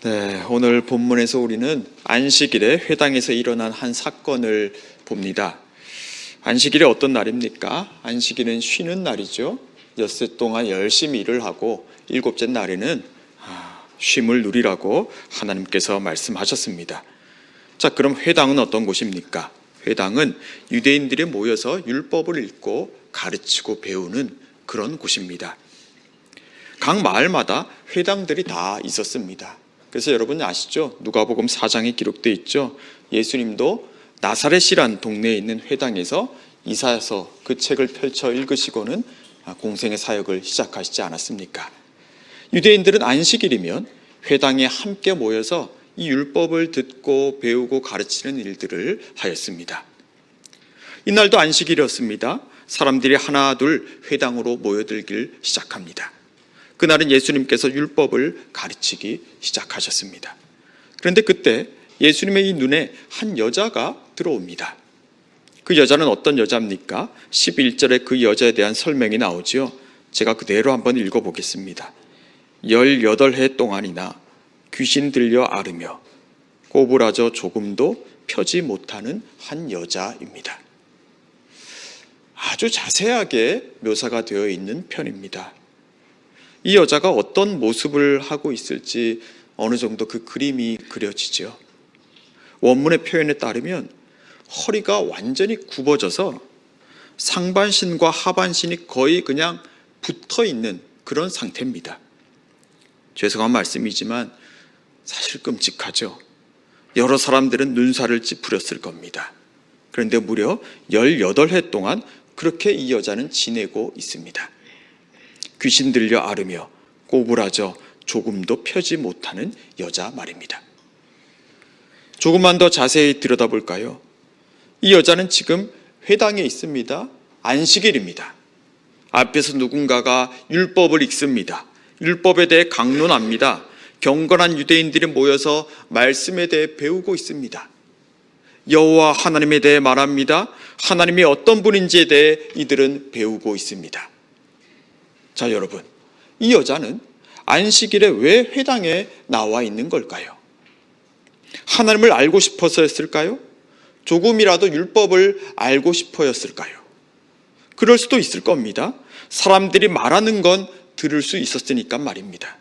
네, 오늘 본문에서 우리는 안식일에 회당에서 일어난 한 사건을 봅니다. 안식일이 어떤 날입니까? 안식일은 쉬는 날이죠. 엿새 동안 열심히 일을 하고 일곱째 날에는 쉼을 누리라고 하나님께서 말씀하셨습니다. 자, 그럼 회당은 어떤 곳입니까? 회당은 유대인들이 모여서 율법을 읽고 가르치고 배우는 그런 곳입니다. 각 마을마다 회당들이 다 있었습니다. 그래서 여러분 아시죠? 누가복음 4장에 기록되어 있죠. 예수님도 나사렛이란 동네에 있는 회당에서 이사야서 그 책을 펼쳐 읽으시고는 공생의 사역을 시작하시지 않았습니까? 유대인들은 안식일이면 회당에 함께 모여서 이 율법을 듣고 배우고 가르치는 일들을 하였습니다. 이날도 안식일이었습니다. 사람들이 하나둘 회당으로 모여들길 시작합니다. 그날은 예수님께서 율법을 가르치기 시작하셨습니다. 그런데 그때 예수님의 이 눈에 한 여자가 들어옵니다. 그 여자는 어떤 여자입니까? 11절에 그 여자에 대한 설명이 나오죠. 제가 그대로 한번 읽어보겠습니다. 18해 동안이나 귀신 들려 앓으며 꼬부라져 조금도 펴지 못하는 한 여자입니다. 아주 자세하게 묘사가 되어 있는 편입니다. 이 여자가 어떤 모습을 하고 있을지 어느 정도 그 그림이 그려지죠. 원문의 표현에 따르면 허리가 완전히 굽어져서 상반신과 하반신이 거의 그냥 붙어 있는 그런 상태입니다. 죄송한 말씀이지만 사실 끔찍하죠. 여러 사람들은 눈살을 찌푸렸을 겁니다. 그런데 무려 18해 동안 그렇게 이 여자는 지내고 있습니다. 귀신 들려 앓으며 꼬부라져 조금도 펴지 못하는 여자 말입니다. 조금만 더 자세히 들여다볼까요? 이 여자는 지금 회당에 있습니다. 안식일입니다. 앞에서 누군가가 율법을 읽습니다. 율법에 대해 강론합니다. 경건한 유대인들이 모여서 말씀에 대해 배우고 있습니다. 여호와 하나님에 대해 말합니다. 하나님이 어떤 분인지에 대해 이들은 배우고 있습니다. 자, 여러분, 이 여자는 안식일에 왜 회당에 나와 있는 걸까요? 하나님을 알고 싶어서였을까요? 조금이라도 율법을 알고 싶어였을까요? 그럴 수도 있을 겁니다. 사람들이 말하는 건 들을 수 있었으니까 말입니다.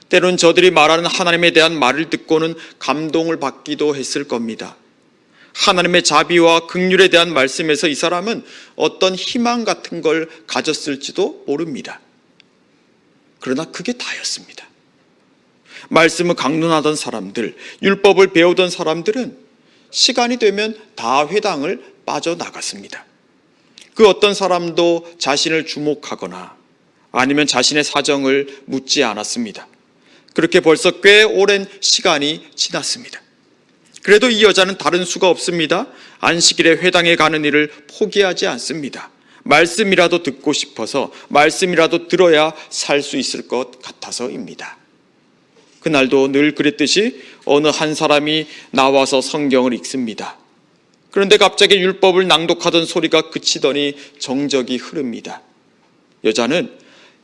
때론 저들이 말하는 하나님에 대한 말을 듣고는 감동을 받기도 했을 겁니다. 하나님의 자비와 긍휼에 대한 말씀에서 이 사람은 어떤 희망 같은 걸 가졌을지도 모릅니다. 그러나 그게 다였습니다. 말씀을 강론하던 사람들, 율법을 배우던 사람들은 시간이 되면 다 회당을 빠져나갔습니다. 그 어떤 사람도 자신을 주목하거나 아니면 자신의 사정을 묻지 않았습니다. 그렇게 벌써 꽤 오랜 시간이 지났습니다. 그래도 이 여자는 다른 수가 없습니다. 안식일에 회당에 가는 일을 포기하지 않습니다. 말씀이라도 듣고 싶어서, 말씀이라도 들어야 살 수 있을 것 같아서입니다. 그날도 늘 그랬듯이 어느 한 사람이 나와서 성경을 읽습니다. 그런데 갑자기 율법을 낭독하던 소리가 그치더니 정적이 흐릅니다. 여자는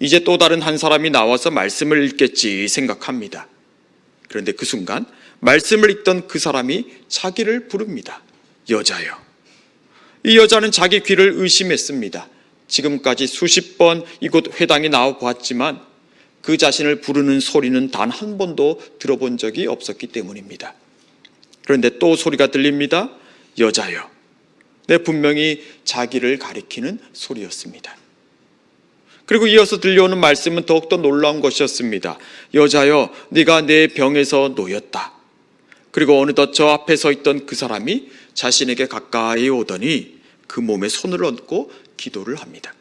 이제 또 다른 한 사람이 나와서 말씀을 읽겠지 생각합니다. 그런데 그 순간 말씀을 읽던 그 사람이 자기를 부릅니다. 여자요. 이 여자는 자기 귀를 의심했습니다. 지금까지 수십 번 이곳 회당에 나와 보았지만 그 자신을 부르는 소리는 단 한 번도 들어본 적이 없었기 때문입니다. 그런데 또 소리가 들립니다. 여자요. 네, 분명히 자기를 가리키는 소리였습니다. 그리고 이어서 들려오는 말씀은 더욱더 놀라운 것이었습니다. 여자여, 네가 내 병에서 놓였다. 그리고 어느덧 저 앞에 서 있던 그 사람이 자신에게 가까이 오더니 그 몸에 손을 얹고 기도를 합니다.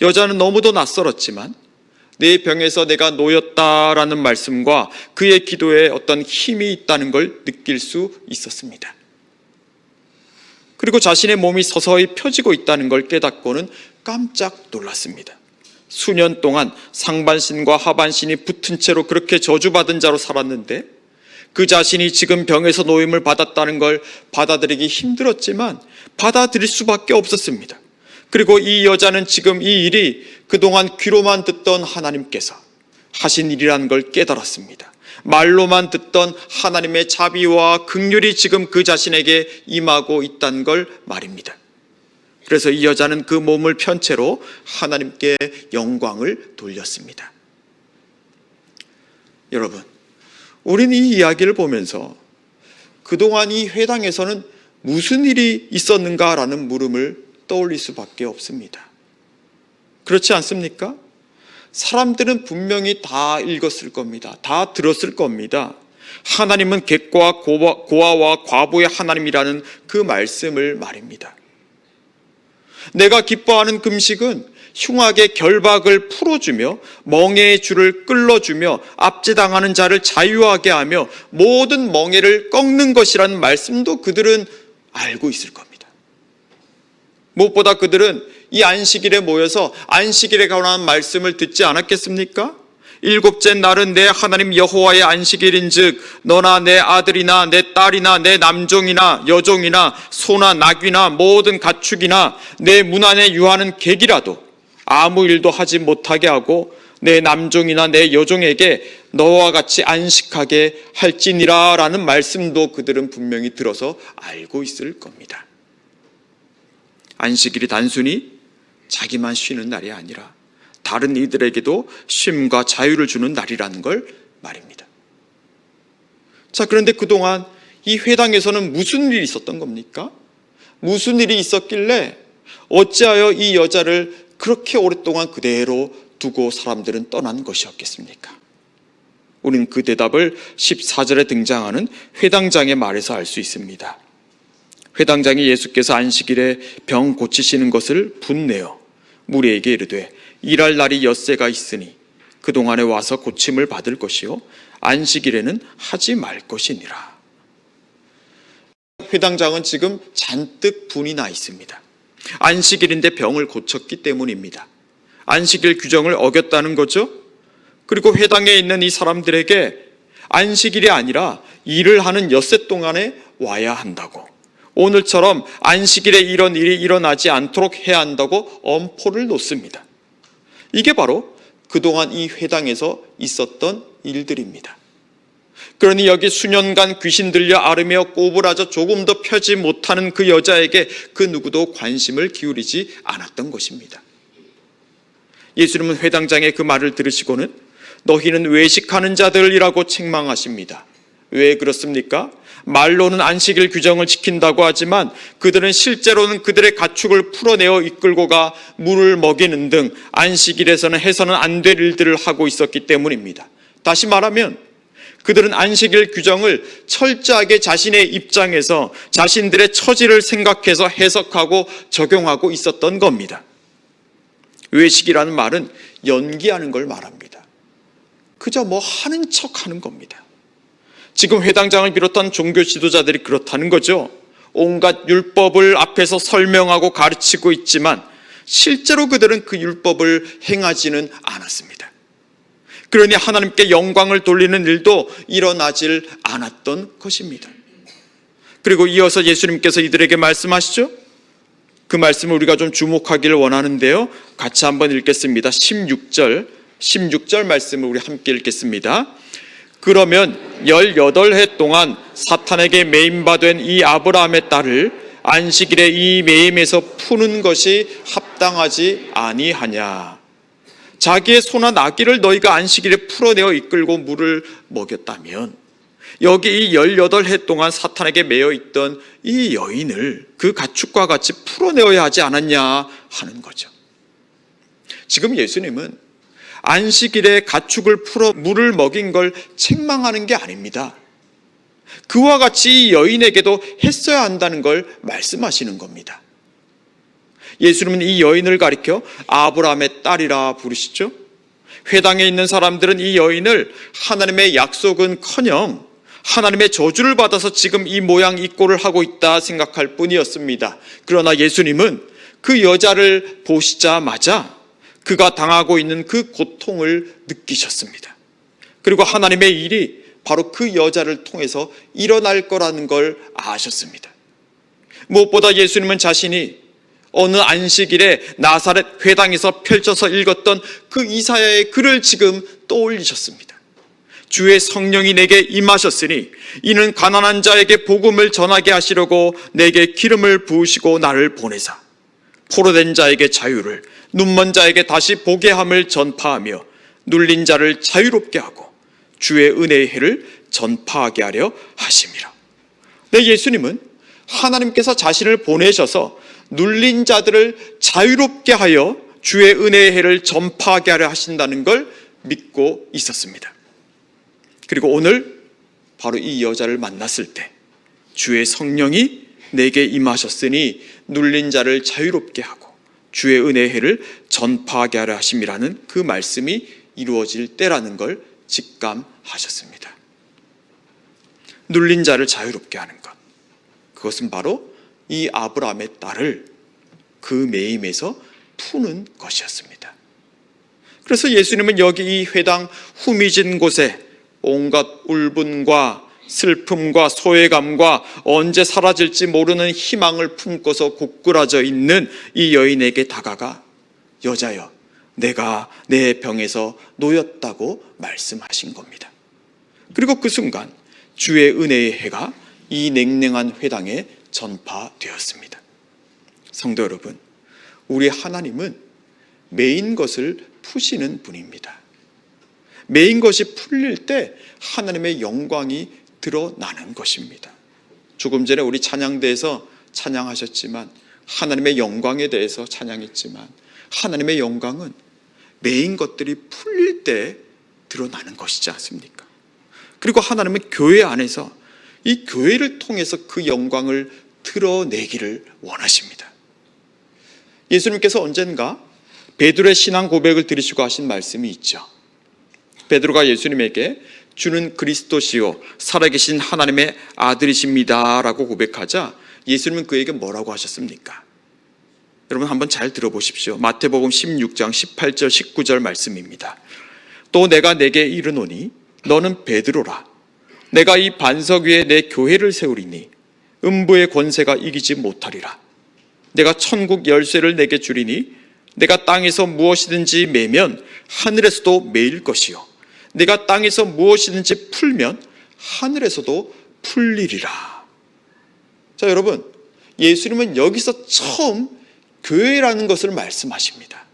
여자는 너무도 낯설었지만 내 병에서 내가 놓였다라는 말씀과 그의 기도에 어떤 힘이 있다는 걸 느낄 수 있었습니다. 그리고 자신의 몸이 서서히 펴지고 있다는 걸 깨닫고는 깜짝 놀랐습니다. 수년 동안 상반신과 하반신이 붙은 채로 그렇게 저주받은 자로 살았는데 그 자신이 지금 병에서 노임을 받았다는 걸 받아들이기 힘들었지만 받아들일 수밖에 없었습니다. 그리고 이 여자는 지금 이 일이 그동안 귀로만 듣던 하나님께서 하신 일이라는 걸 깨달았습니다. 말로만 듣던 하나님의 자비와 긍휼이 지금 그 자신에게 임하고 있다는 걸 말입니다. 그래서 이 여자는 그 몸을 편 채로 하나님께 영광을 돌렸습니다. 여러분, 우리는 이 이야기를 보면서 그동안 이 회당에서는 무슨 일이 있었는가라는 물음을 떠올릴 수밖에 없습니다. 그렇지 않습니까? 사람들은 분명히 다 읽었을 겁니다. 다 들었을 겁니다. 하나님은 객과 고아와 과부의 하나님이라는 그 말씀을 말입니다. 내가 기뻐하는 금식은 흉악의 결박을 풀어주며 멍에의 줄을 끌어주며 압제당하는 자를 자유하게 하며 모든 멍에를 꺾는 것이라는 말씀도 그들은 알고 있을 겁니다. 무엇보다 그들은 이 안식일에 모여서 안식일에 관한 말씀을 듣지 않았겠습니까? 일곱째 날은 내 하나님 여호와의 안식일인즉 너나 내 아들이나 내 딸이나 내 남종이나 여종이나 소나 나귀나 모든 가축이나 내 문 안에 유하는 객이라도 아무 일도 하지 못하게 하고 내 남종이나 내 여종에게 너와 같이 안식하게 할지니라 라는 말씀도 그들은 분명히 들어서 알고 있을 겁니다. 안식일이 단순히 자기만 쉬는 날이 아니라 다른 이들에게도 쉼과 자유를 주는 날이라는 걸 말입니다. 자, 그런데 그동안 이 회당에서는 무슨 일이 있었던 겁니까? 무슨 일이 있었길래 어찌하여 이 여자를 그렇게 오랫동안 그대로 두고 사람들은 떠난 것이었겠습니까? 우리는 그 대답을 14절에 등장하는 회당장의 말에서 알 수 있습니다. 회당장이 예수께서 안식일에 병 고치시는 것을 분내어 무리에게 이르되 일할 날이 엿새가 있으니 그동안에 와서 고침을 받을 것이요 안식일에는 하지 말 것이니라. 회당장은 지금 잔뜩 분이 나 있습니다. 안식일인데 병을 고쳤기 때문입니다. 안식일 규정을 어겼다는 거죠. 그리고 회당에 있는 이 사람들에게 안식일이 아니라 일을 하는 엿새 동안에 와야 한다고, 오늘처럼 안식일에 이런 일이 일어나지 않도록 해야 한다고 엄포를 놓습니다. 이게 바로 그동안 이 회당에서 있었던 일들입니다. 그러니 여기 수년간 귀신 들려 앓으며 꼬부라져 조금 더 펴지 못하는 그 여자에게 그 누구도 관심을 기울이지 않았던 것입니다. 예수님은 회당장의 그 말을 들으시고는 너희는 외식하는 자들이라고 책망하십니다. 왜 그렇습니까? 말로는 안식일 규정을 지킨다고 하지만 그들은 실제로는 그들의 가축을 풀어내어 이끌고 가 물을 먹이는 등 안식일에서는 해서는 안 될 일들을 하고 있었기 때문입니다. 다시 말하면 그들은 안식일 규정을 철저하게 자신의 입장에서 자신들의 처지를 생각해서 해석하고 적용하고 있었던 겁니다. 외식이라는 말은 연기하는 걸 말합니다. 그저 뭐 하는 척하는 겁니다. 지금 회당장을 비롯한 종교 지도자들이 그렇다는 거죠. 온갖 율법을 앞에서 설명하고 가르치고 있지만 실제로 그들은 그 율법을 행하지는 않았습니다. 그러니 하나님께 영광을 돌리는 일도 일어나질 않았던 것입니다. 그리고 이어서 예수님께서 이들에게 말씀하시죠. 그 말씀을 우리가 좀 주목하기를 원하는데요, 같이 한번 읽겠습니다. 16절 말씀을 우리 함께 읽겠습니다. 그러면 18해 동안 사탄에게 매임받은 이 아브라함의 딸을 안식일에 이 매임에서 푸는 것이 합당하지 아니하냐. 자기의 소나 나귀를 너희가 안식일에 풀어내어 이끌고 물을 먹였다면 여기 이 18해 동안 사탄에게 매여 있던 이 여인을 그 가축과 같이 풀어내어야 하지 않았냐 하는 거죠. 지금 예수님은 안식일에 가축을 풀어 물을 먹인 걸 책망하는 게 아닙니다. 그와 같이 이 여인에게도 했어야 한다는 걸 말씀하시는 겁니다. 예수님은 이 여인을 가리켜 아브라함의 딸이라 부르시죠. 회당에 있는 사람들은 이 여인을 하나님의 약속은커녕 하나님의 저주를 받아서 지금 이 모양 이 꼴을 하고 있다 생각할 뿐이었습니다. 그러나 예수님은 그 여자를 보시자마자 그가 당하고 있는 그 고통을 느끼셨습니다. 그리고 하나님의 일이 바로 그 여자를 통해서 일어날 거라는 걸 아셨습니다. 무엇보다 예수님은 자신이 어느 안식일에 나사렛 회당에서 펼쳐서 읽었던 그 이사야의 글을 지금 떠올리셨습니다. 주의 성령이 내게 임하셨으니 이는 가난한 자에게 복음을 전하게 하시려고 내게 기름을 부으시고 나를 보내사 포로된 자에게 자유를, 눈먼 자에게 다시 보게 함을 전파하며 눌린 자를 자유롭게 하고 주의 은혜의 해를 전파하게 하려 하심이라. 네, 예수님은 하나님께서 자신을 보내셔서 눌린 자들을 자유롭게 하여 주의 은혜의 해를 전파하게 하려 하신다는 걸 믿고 있었습니다. 그리고 오늘 바로 이 여자를 만났을 때 주의 성령이 내게 임하셨으니 눌린 자를 자유롭게 하고 주의 은혜의 해를 전파하게 하려 하심이라는 그 말씀이 이루어질 때라는 걸 직감하셨습니다. 눌린 자를 자유롭게 하는 것, 그것은 바로 이 아브라함의 딸을 그 매임에서 푸는 것이었습니다. 그래서 예수님은 여기 이 회당 후미진 곳에 온갖 울분과 슬픔과 소외감과 언제 사라질지 모르는 희망을 품고서 고꾸라져 있는 이 여인에게 다가가 여자여, 내가 내 병에서 놓였다고 말씀하신 겁니다. 그리고 그 순간 주의 은혜의 해가 이 냉랭한 회당에 전파되었습니다. 성도 여러분, 우리 하나님은 매인 것을 푸시는 분입니다. 매인 것이 풀릴 때 하나님의 영광이 드러나는 것입니다. 조금 전에 우리 찬양대에서 찬양하셨지만 하나님의 영광에 대해서 찬양했지만 하나님의 영광은 매인 것들이 풀릴 때 드러나는 것이지 않습니까? 그리고 하나님은 교회 안에서 이 교회를 통해서 그 영광을 드러내기를 원하십니다. 예수님께서 언젠가 베드로의 신앙 고백을 들으시고 하신 말씀이 있죠. 베드로가 예수님에게 주는 그리스도시요 살아계신 하나님의 아들이십니다 라고 고백하자 예수님은 그에게 뭐라고 하셨습니까? 여러분 한번 잘 들어보십시오. 마태복음 16장 18절 19절 말씀입니다. 또 내가 내게 이르노니 너는 베드로라. 내가 이 반석 위에 내 교회를 세우리니 음부의 권세가 이기지 못하리라. 내가 천국 열쇠를 내게 주리니 내가 땅에서 무엇이든지 매면 하늘에서도 매일 것이요 내가 땅에서 무엇이든지 풀면 하늘에서도 풀리리라. 자, 여러분, 예수님은 여기서 처음 교회라는 것을 말씀하십니다.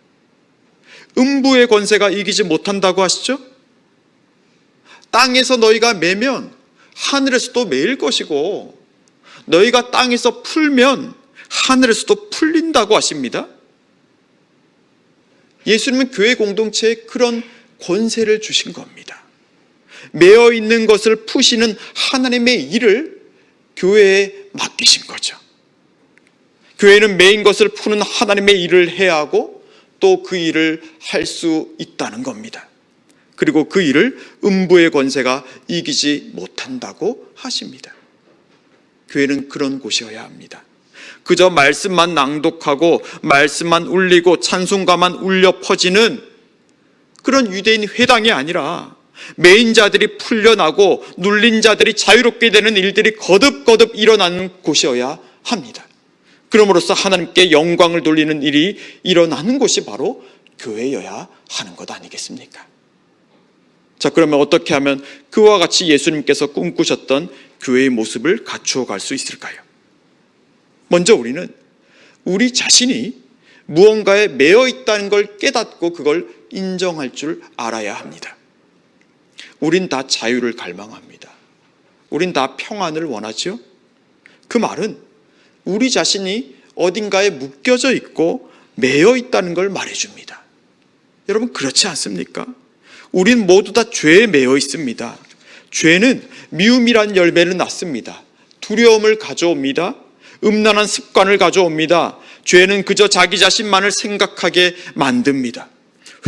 음부의 권세가 이기지 못한다고 하시죠? 땅에서 너희가 매면 하늘에서도 매일 것이고 너희가 땅에서 풀면 하늘에서도 풀린다고 하십니다. 예수님은 교회 공동체에 그런 권세를 주신 겁니다. 매어 있는 것을 푸시는 하나님의 일을 교회에 맡기신 거죠. 교회는 매인 것을 푸는 하나님의 일을 해야 하고 또 그 일을 할 수 있다는 겁니다. 그리고 그 일을 음부의 권세가 이기지 못한다고 하십니다. 교회는 그런 곳이어야 합니다. 그저 말씀만 낭독하고 말씀만 울리고 찬송가만 울려 퍼지는 그런 유대인 회당이 아니라 매인 자들이 풀려나고 눌린 자들이 자유롭게 되는 일들이 거듭거듭 일어나는 곳이어야 합니다. 그럼으로써 하나님께 영광을 돌리는 일이 일어나는 곳이 바로 교회여야 하는 것 아니겠습니까? 자, 그러면 어떻게 하면 그와 같이 예수님께서 꿈꾸셨던 교회의 모습을 갖추어 갈 수 있을까요? 먼저 우리는 우리 자신이 무언가에 매여 있다는 걸 깨닫고 그걸 인정할 줄 알아야 합니다. 우린 다 자유를 갈망합니다. 우린 다 평안을 원하죠. 그 말은 우리 자신이 어딘가에 묶여져 있고 매여 있다는 걸 말해줍니다. 여러분, 그렇지 않습니까? 우린 모두 다 죄에 매여 있습니다. 죄는 미움이란 열매를 낳습니다. 두려움을 가져옵니다. 음란한 습관을 가져옵니다. 죄는 그저 자기 자신만을 생각하게 만듭니다.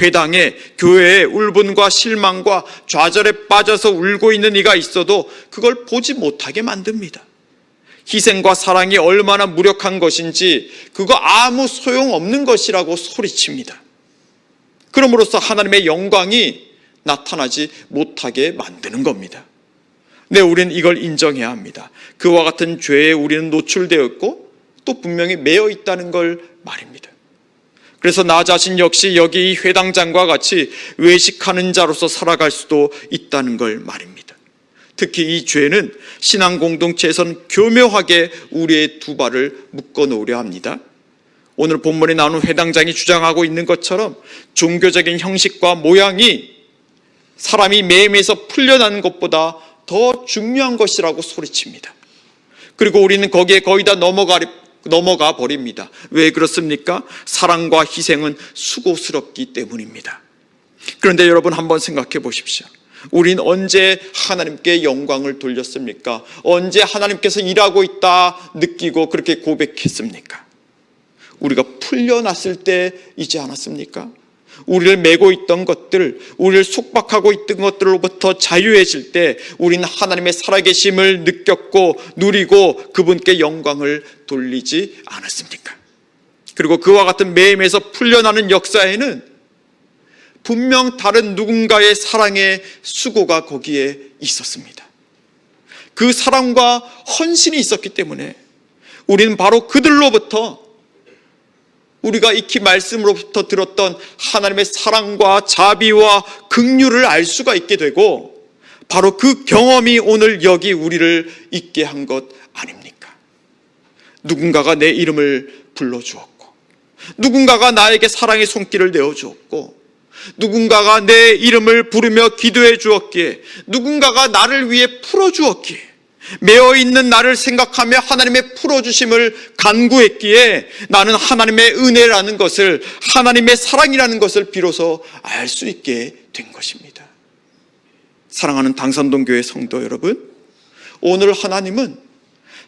회당에, 교회에 울분과 실망과 좌절에 빠져서 울고 있는 이가 있어도 그걸 보지 못하게 만듭니다. 희생과 사랑이 얼마나 무력한 것인지 그거 아무 소용없는 것이라고 소리칩니다. 그럼으로써 하나님의 영광이 나타나지 못하게 만드는 겁니다. 네, 우리는 이걸 인정해야 합니다. 그와 같은 죄에 우리는 노출되어 있고 또 분명히 매여 있다는 걸 말입니다. 그래서 나 자신 역시 여기 이 회당장과 같이 외식하는 자로서 살아갈 수도 있다는 걸 말입니다. 특히 이 죄는 신앙 공동체에서는 교묘하게 우리의 두 발을 묶어 놓으려 합니다. 오늘 본문에 나오는 회당장이 주장하고 있는 것처럼 종교적인 형식과 모양이 사람이 매임에서 풀려나는 것보다 더 중요한 것이라고 소리칩니다. 그리고 우리는 거기에 거의 다 넘어가 버립니다. 왜 그렇습니까? 사랑과 희생은 수고스럽기 때문입니다. 그런데 여러분 한번 생각해 보십시오. 우린 언제 하나님께 영광을 돌렸습니까? 언제 하나님께서 일하고 있다 느끼고 그렇게 고백했습니까? 우리가 풀려났을 때이지 않았습니까? 우리를 메고 있던 것들, 우리를 속박하고 있던 것들로부터 자유해질 때 우리는 하나님의 살아계심을 느꼈고 누리고 그분께 영광을 돌리지 않았습니까? 그리고 그와 같은 매임에서 풀려나는 역사에는 분명 다른 누군가의 사랑의 수고가 거기에 있었습니다. 그 사랑과 헌신이 있었기 때문에 우리는 바로 그들로부터 우리가 익히 말씀으로부터 들었던 하나님의 사랑과 자비와 긍휼을 알 수가 있게 되고 바로 그 경험이 오늘 여기 우리를 있게 한 것 아닙니까? 누군가가 내 이름을 불러주었고 누군가가 나에게 사랑의 손길을 내어주었고 누군가가 내 이름을 부르며 기도해 주었기에 누군가가 나를 위해 풀어주었기에 매어있는 나를 생각하며 하나님의 풀어주심을 간구했기에 나는 하나님의 은혜라는 것을 하나님의 사랑이라는 것을 비로소 알 수 있게 된 것입니다. 사랑하는 당산동 교회 성도 여러분, 오늘 하나님은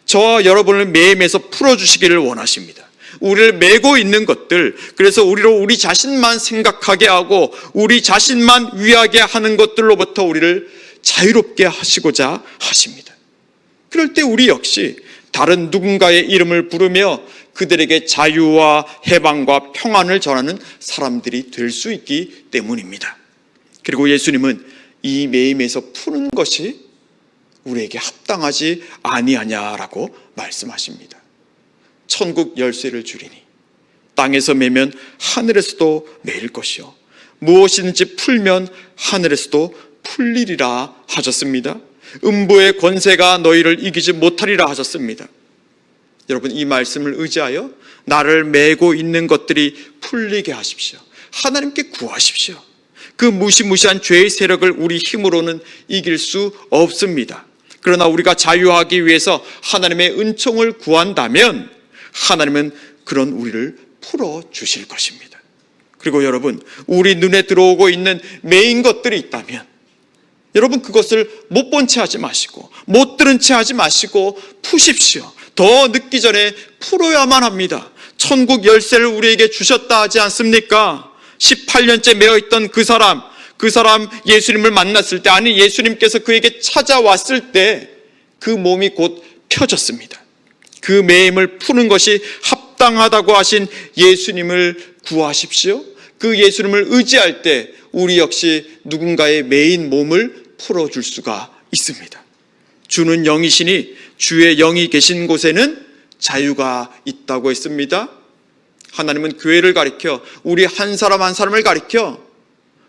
저와 여러분을 매임에서 풀어주시기를 원하십니다. 우리를 메고 있는 것들, 그래서 우리 자신만 생각하게 하고 우리 자신만 위하게 하는 것들로부터 우리를 자유롭게 하시고자 하십니다. 그럴 때 우리 역시 다른 누군가의 이름을 부르며 그들에게 자유와 해방과 평안을 전하는 사람들이 될 수 있기 때문입니다. 그리고 예수님은 이 매임에서 푸는 것이 우리에게 합당하지 아니하냐라고 말씀하십니다. 천국 열쇠를 주리니 땅에서 매면 하늘에서도 매일 것이요 무엇이든지 풀면 하늘에서도 풀리리라 하셨습니다. 음부의 권세가 너희를 이기지 못하리라 하셨습니다. 여러분 이 말씀을 의지하여 나를 메고 있는 것들이 풀리게 하십시오. 하나님께 구하십시오. 그 무시무시한 죄의 세력을 우리 힘으로는 이길 수 없습니다. 그러나 우리가 자유하기 위해서 하나님의 은총을 구한다면 하나님은 그런 우리를 풀어주실 것입니다. 그리고 여러분 우리 눈에 들어오고 있는 매인 것들이 있다면 여러분 그것을 못 본 채 하지 마시고 못 들은 채 하지 마시고 푸십시오. 더 늦기 전에 풀어야만 합니다. 천국 열쇠를 우리에게 주셨다 하지 않습니까? 18년째 매어있던 그 사람 예수님을 만났을 때, 아니 예수님께서 그에게 찾아왔을 때 그 몸이 곧 펴졌습니다. 그 매임을 푸는 것이 합당하다고 하신 예수님을 구하십시오. 그 예수님을 의지할 때 우리 역시 누군가의 매인 몸을 풀어줄 수가 있습니다. 주는 영이시니 주의 영이 계신 곳에는 자유가 있다고 했습니다. 하나님은 교회를 가리켜 우리 한 사람 한 사람을 가리켜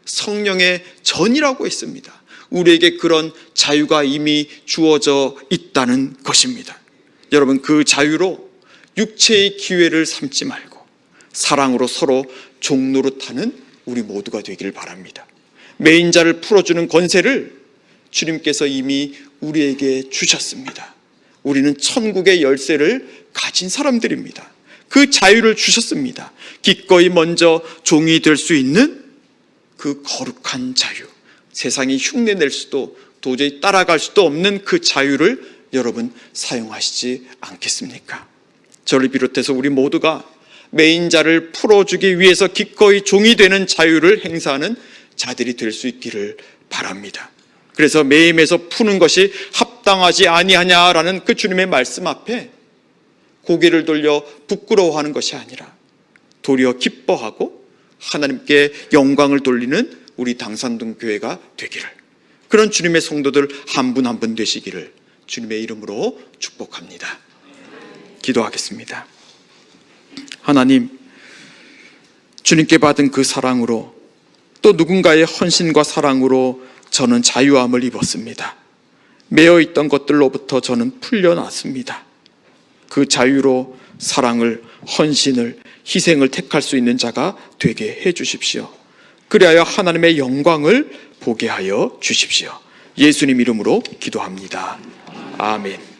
성령의 전이라고 했습니다. 우리에게 그런 자유가 이미 주어져 있다는 것입니다. 여러분 그 자유로 육체의 기회를 삼지 말고 사랑으로 서로 종노릇하는 우리 모두가 되기를 바랍니다. 매인 자를 풀어주는 권세를 주님께서 이미 우리에게 주셨습니다. 우리는 천국의 열쇠를 가진 사람들입니다. 그 자유를 주셨습니다. 기꺼이 먼저 종이 될 수 있는 그 거룩한 자유, 세상이 흉내낼 수도 도저히 따라갈 수도 없는 그 자유를 여러분 사용하시지 않겠습니까? 저를 비롯해서 우리 모두가 매인 자를 풀어주기 위해서 기꺼이 종이 되는 자유를 행사하는 자들이 될 수 있기를 바랍니다. 그래서 매임에서 푸는 것이 합당하지 아니하냐라는 그 주님의 말씀 앞에 고개를 돌려 부끄러워하는 것이 아니라 도리어 기뻐하고 하나님께 영광을 돌리는 우리 당산동 교회가 되기를, 그런 주님의 성도들 한 분 한 분 되시기를 주님의 이름으로 축복합니다. 기도하겠습니다. 하나님, 주님께 받은 그 사랑으로, 또 누군가의 헌신과 사랑으로 저는 자유함을 입었습니다. 매여 있던 것들로부터 저는 풀려났습니다. 그 자유로 사랑을, 헌신을, 희생을 택할 수 있는 자가 되게 해 주십시오. 그리하여 하나님의 영광을 보게 하여 주십시오. 예수님 이름으로 기도합니다. 아멘.